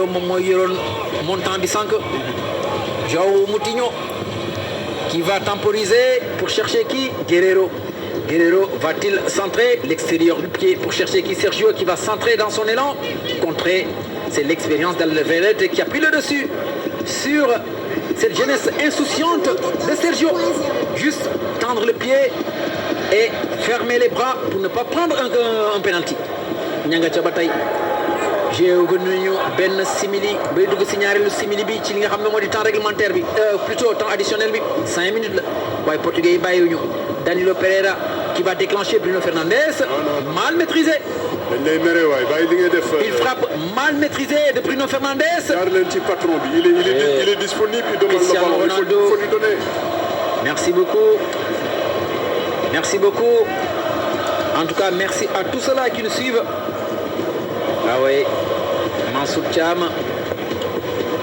Danilo Momoyeron montant Bissank. Joao Moutinho qui va temporiser pour chercher qui? Guerrero. Guerrero va-t-il centrer l'extérieur du pied pour chercher qui? Sergio qui va centrer dans son élan. Contrer, c'est l'expérience d'Alveret qui a pris le dessus sur cette jeunesse insouciante de Sergio. Juste tendre le pied et fermer les bras pour ne pas prendre un penalty. Nyanga Tchabatay. J'ai eu ben simili, ben signalé le simili bi ci li nga xam ne moo di temps réglementaire bi plutôt temps additionnel bi 5 minutes la waaye portugais yi bàyyiwuñu. Danilo Pereira qui va déclencher Bruno Fernandes, mal maîtrisé. Il frappe mal maîtrisé de Bruno Fernandes. Il est disponible, il demande le ballon, il faut lui donner. Merci beaucoup. Merci beaucoup. En tout cas, merci à tous ceux-là qui nous suivent. Ah oui, Mansour Thiam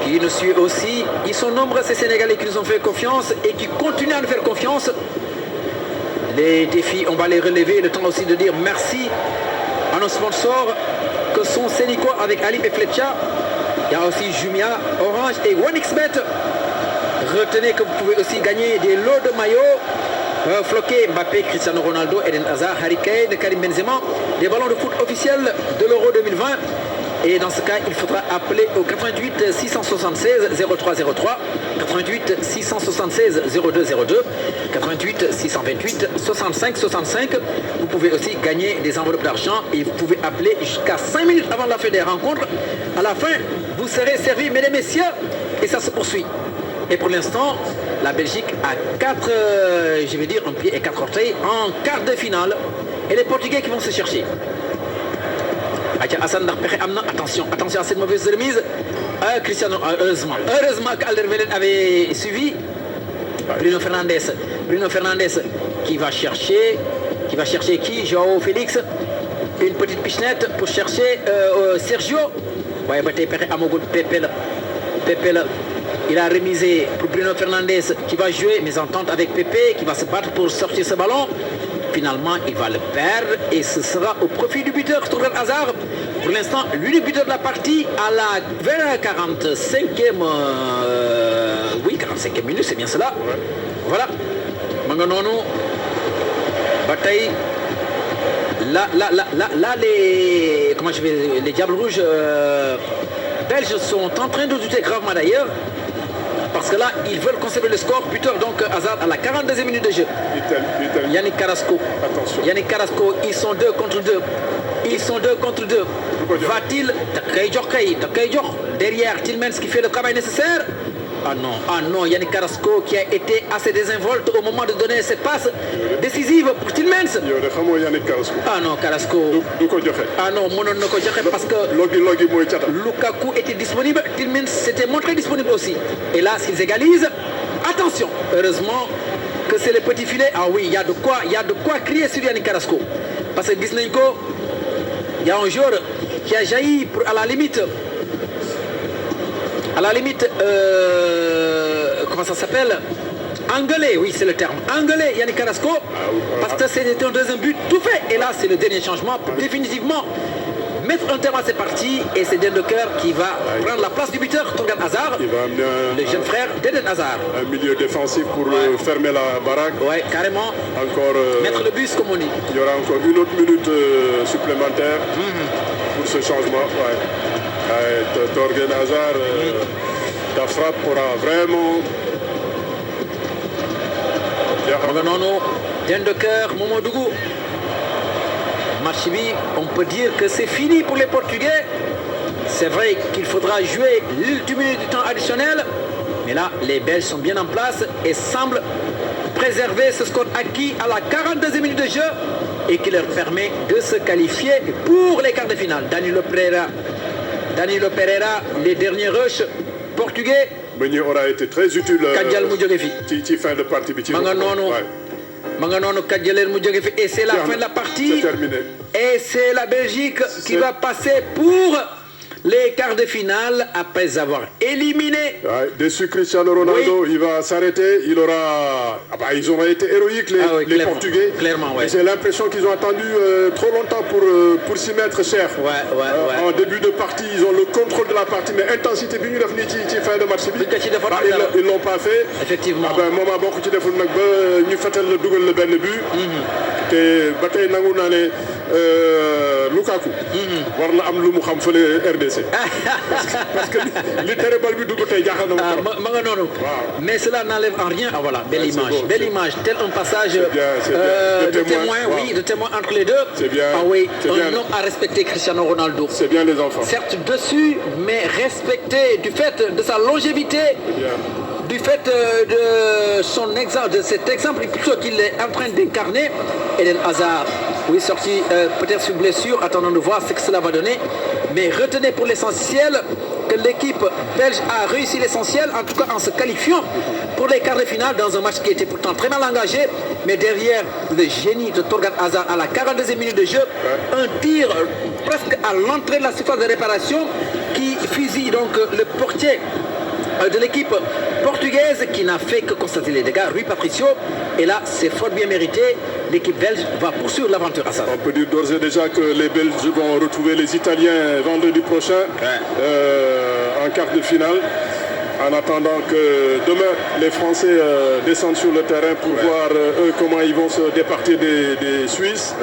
qui nous suit aussi. Ils sont nombreux ces Sénégalais qui nous ont fait confiance et qui continuent à nous faire confiance. Les défis, on va les relever. Le temps aussi de dire merci à nos sponsors que sont Sénico avec Alip et Fletcha. Il y a aussi Jumia, Orange et OneXBet. Retenez que vous pouvez aussi gagner des lots de maillots. Floqué, Mbappé, Cristiano Ronaldo, Eden Hazard, Harry Kane, Karim Benzema, des ballons de foot officiels de l'Euro 2020. Et dans ce cas, il faudra appeler au 88 676 0303, 88 676 0202, 88 628 65 65. Vous pouvez aussi gagner des enveloppes d'argent et vous pouvez appeler jusqu'à 5 minutes avant la fin des rencontres. À la fin, vous serez servis, mesdames et messieurs, et ça se poursuit. Et pour l'instant, la Belgique a 4, je vais dire, un pied et 4 orteils en quart de finale. Et les Portugais qui vont se chercher. Attention, attention à cette mauvaise remise. Cristiano, heureusement qu'Alderweireld avait suivi. Bruno Fernandes qui va chercher qui? Joao Félix. Une petite pichenette pour chercher Sergio. Ouais, Pepe, il a remisé pour Bruno Fernandes qui va jouer mésentente avec Pepe qui va se battre pour sortir ce ballon. Finalement, il va le perdre et ce sera au profit du buteur, Torgan Hazard. Pour l'instant, l'unique buteur de la partie à la 45e, 45e minute, c'est bien cela. Ouais. Voilà. Manganono, bataille. Là, les Diables Rouges belges sont en train de douter gravement d'ailleurs. Parce que là, ils veulent conserver le score. Buteur donc Hazard à la 42e minute de jeu. Yannick Carrasco. Attention. Yannick Carrasco, ils sont 2 contre 2. Va-t-il derrière Tillmans qui fait le travail nécessaire? Ah non, Yannick Carrasco qui a été assez désinvolte au moment de donner cette passe décisive pour Tillmans. Ah non, Carrasco. Ah non, parce que Lukaku était disponible, Tillmans s'était montré disponible aussi. Et là, s'ils égalisent, attention, heureusement que c'est le petit filet. Ah oui, il y a de quoi crier sur Yannick Carrasco. Parce que Gisnenko, il y a un joueur qui a jailli pour, à la limite, comment ça s'appelle? Engueulé, oui c'est le terme. Engueulé Yannick Carrasco, parce que c'était un deuxième but tout fait. Et là c'est le dernier changement pour définitivement mettre un terme à cette partie. Et c'est Den de Cœur qui va prendre la place du buteur Torgan Hazard, le jeune frère d'Eden Hazard. Un milieu défensif pour fermer la baraque. Ouais, carrément. Encore, mettre le bus comme on dit. Il y aura encore une autre minute supplémentaire pour ce changement. Torgan Hazard, ta frappe pourra vraiment... Den de Cœur, Momodougou. Marchibi, on peut dire que c'est fini pour les Portugais. C'est vrai qu'il faudra jouer l'ultime minute du temps additionnel. Mais là, les Belges sont bien en place et semblent préserver ce score acquis à la 42e minute de jeu et qui leur permet de se qualifier pour les quarts de finale. Danilo Pereira, les derniers rushs portugais. Meunier aura été très utile fin de partie. Et c'est la fin de la partie. C'est terminé. Et c'est la Belgique qui va passer pour les quarts de finale après avoir éliminé. Ouais, déçu Cristiano Ronaldo, il va s'arrêter. Il aura. Ah bah, ils auront été héroïques, les Portugais. Clairement, ouais. J'ai l'impression qu'ils ont attendu trop longtemps pour s'y mettre cher. En début de partie, ils ont le contrôle de la partie, mais intensité bi ñu def nii ci fin de match bi. Ils l'ont pas fait. Effectivement. Ah ben moment boo ko ci deful nag ba ñu fetal la dugal la benn but. te ba tey nangu naa ne Lukaku. war na am lu mu xam fële RDC. parce que li tere bal bi dugg tey jaaxal na ma nga noonu. Mais cela n'enlève en rien. Ah voilà, belle image, belle image. Tel un passage de témoin, oui, de témoin entre les deux. C'est bien. Ah oui, un homme à respecter Cristiano Ronaldo. C'est bien les enfants. Certes dessus, mais respecté du fait de sa longévité. Du fait de son exemple, de cet exemple plutôt qu'il est en train d'incarner. Eden Hazard, oui, sorti peut-être sur blessure, attendons de voir ce que cela va donner. Mais retenez pour l'essentiel que l'équipe belge a réussi l'essentiel, en tout cas en se qualifiant pour les quarts de finale dans un match qui était pourtant très mal engagé. Mais derrière le génie de Thorgan Hazard à la 42e minute de jeu, un tir presque à l'entrée de la surface de réparation qui fusille donc le portier de l'équipe portugaise qui n'a fait que constater les dégâts, Rui Patricio. Et là, c'est fort bien mérité. L'équipe belge va poursuivre l'aventure à ça. On peut dire d'ores et déjà que les Belges vont retrouver les Italiens vendredi prochain en quart de finale. En attendant que demain, les Français descendent sur le terrain pour voir eux comment ils vont se départir des Suisses.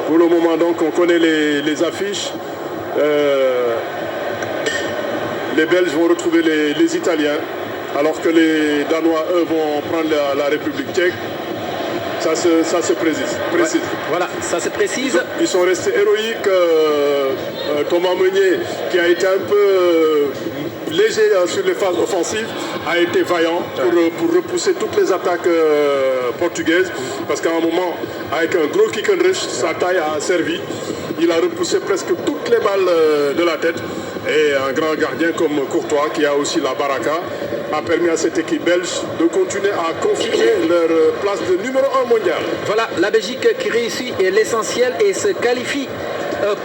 Pour le moment, donc, on connaît les affiches. Les Belges vont retrouver les Italiens, alors que les Danois, eux, vont prendre la République tchèque. Ça se précise. Voilà, ça se précise. Ils sont restés héroïques. Thomas Meunier, qui a été un peu léger sur les phases offensives, a été vaillant pour repousser toutes les attaques portugaises. Parce qu'à un moment, avec un gros kick and rush, sa taille a servi. Il a repoussé presque toutes les balles de la tête. Et un grand gardien comme Courtois, qui a aussi la baraka, a permis à cette équipe belge de continuer à confirmer leur place de numéro 1 mondial. Voilà, la Belgique qui réussit l'essentiel et se qualifie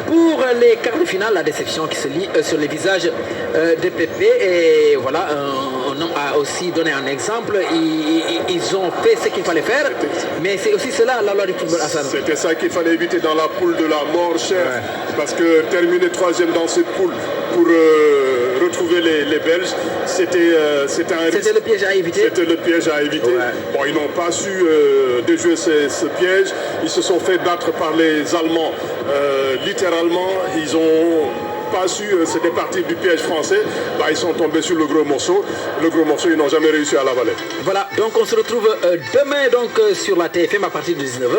pour les quarts de finale. La déception qui se lit sur les visages de Pépé. Et voilà, un homme a aussi donné un exemple. Ils ont fait ce qu'il fallait faire, mais c'est aussi cela la loi du football, Hassan. C'était ça qu'il fallait éviter dans la poule de la mort chère. Parce que terminer troisième dans cette poule pour retrouver les Belges, c'était un risque. C'était le piège à éviter. C'était le piège à éviter. Bon, ils n'ont pas su déjouer ce piège. Ils se sont fait battre par les Allemands. Littéralement, ils ont pas su se départir du piège français. Bah, ils sont tombés sur le gros morceau. Le gros morceau, ils n'ont jamais réussi à l'avaler. Voilà, donc on se retrouve demain donc, sur la TFM à partir de 19h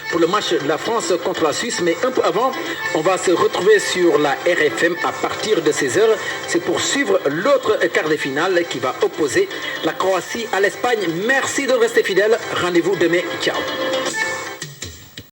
pour le match de la France contre la Suisse. Mais un peu avant, on va se retrouver sur la RFM à partir de 16h. C'est pour suivre l'autre quart de finale qui va opposer la Croatie à l'Espagne. Merci de rester fidèles. Rendez-vous demain. Ciao.